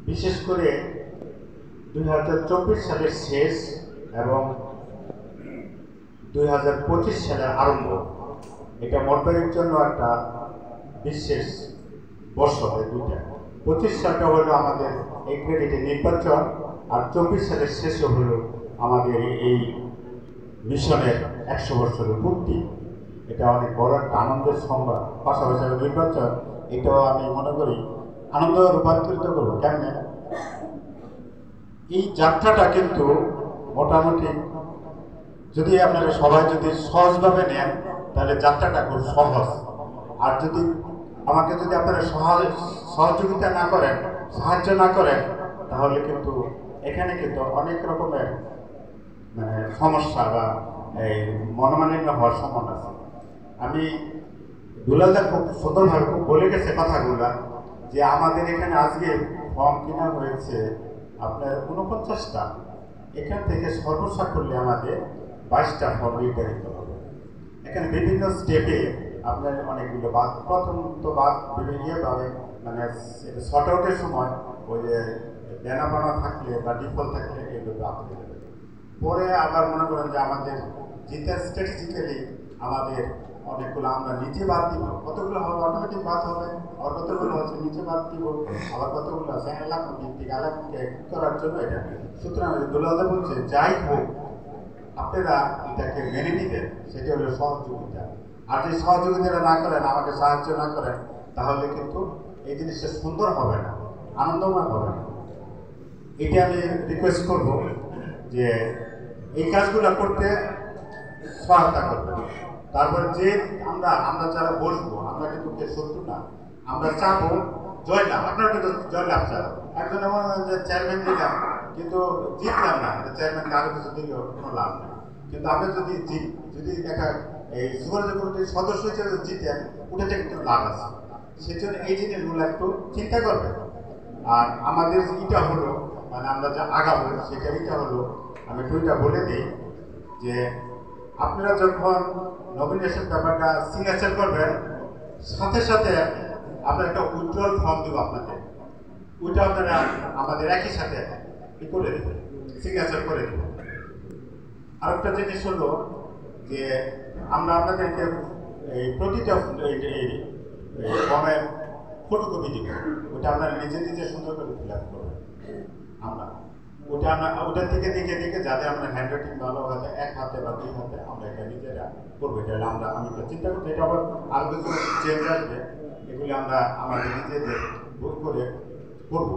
বিশেষ করে 2024 সালের শেষ এবং 2025 সালের আরম্ভ, এটা মঠবাড়ির জন্য একটা বিশেষ বছর। দুইটা 25 সালটা হলো আমাদের এই ক্রেডিটে নির্বাচন, আর 24 সালের শেষে হলো আমাদের এই মিশনের 100 বছরের পূর্তি। এটা অনেক বড় একটা আনন্দের সংবাদ। পাশাপাশি নির্বাচন, এটাও আমি মনে করি আনন্দ রূপান্তরিত করবো। কেমনে এই যাত্রাটা কিন্তু মোটামুটি যদি আপনারা সবাই যদি সহজভাবে নেন তাহলে যাত্রাটা খুব সহজ। আর যদি আমাকে যদি আপনারা সহযোগিতা না করেন, সাহায্য না করেন, তাহলে কিন্তু এখানে কিন্তু অনেক রকমের মানে সমস্যা বা এই মনোমালিন্য হওয়ার সম্ভাবনা আছে। আমি দুলালদা খুব সুন্দরভাবে খুব বলে গেছে কথাগুলা, যে আমাদের এখানে আজকে ফর্ম কেনা হয়েছে আপনার 49টা, এখান থেকে সর্বসাকুল্যে আমাদের 22টা ফর্ম নির্ধারিত হবে। এখানে বিভিন্ন স্টেপে আপনার অনেকগুলো বাদ, প্রথম তো বাদ বিভিন্নভাবে মানে শর্ট আউটের সময় ওই যে দেনা পানা থাকলে বা ডিফল্ট থাকলে এগুলো বাদ হয়ে যাবে। পরে আবার মনে করেন যে আমাদের যেটা স্ট্র্যাটেজিক্যালি আমাদের অনেকগুলো আমরা নিচে বাদ দিব, কতগুলো হবে অটোমেটিক বাদ হবে, আর কতগুলো হচ্ছে নিচে বাদ দিব, আবার কতগুলো আছে এলাকা ভিত্তিক এলাকাকে করার জন্য এটা। সুতরাং দুলালদা বলছে যাই হোক আপনারা এটাকে মেনে নিবেন, সেটা হলো সহযোগিতা। আর যদি সহযোগিতা না করেন, আমাকে সাহায্য না করেন, তাহলে কিন্তু এই জিনিসটা সুন্দর হবে না, আনন্দময় হবে না। এটা আমি রিকোয়েস্ট করব যে এই কাজগুলো করতে সহায়তা করবেন। তারপরে যে আমরা যারা বসবো, আমরা কিন্তু কে শত্রু না, আমরা চাবো জয়লাভ। আপনারা কিন্তু জয়লাভ চান। একজন এমন যে চেয়ারম্যান দিলাম কিন্তু জিতলাম না, চেয়ারম্যানকে আরো কিছু দিলেও কোনো লাভ নেই। কিন্তু আপনি যদি একটা এই সুপারভাইজারি কমিটির সদস্য হিসেবে জিতেন, ওটাতে কিন্তু লাভ আছে। সেজন্য এই জিনিসগুলো একটু চিন্তা করবেন। আর আমাদের এটা হলো মানে আমরা যা আগাবো সেটা এটা হলো, আমি দুইটা বলে দিই যে আপনারা যখন নমিনেশন পেপারটা সিগনেচার করবেন, সাথে সাথে আপনার একটা উইথড্রল ফর্ম দেবো আপনাদের, ওইটা আপনারা আমাদের একই সাথে কি করে দেবেন, সিগনেচার করে দেবেন। আরেকটা জিনিস হলো যে আমরা আপনাদেরকে এই প্রতিটা ফর্মের ফটোকপি দিব, ওটা আপনারা নিজে সুন্দর করে ফিল আপ করবেন। আমরা ওটার থেকে দেখে যাতে আমরা হ্যান্ড রাইটিং ভালো হয়, এক হাতে বা দুই হাতে আমরা এটা নিজেরা করবো। এটা আমি চিন্তা করছি, এটা আবার আরো কিছু চেঞ্জ আসবে, এগুলি আমরা আমাদের নিজেদের বই করে করবো।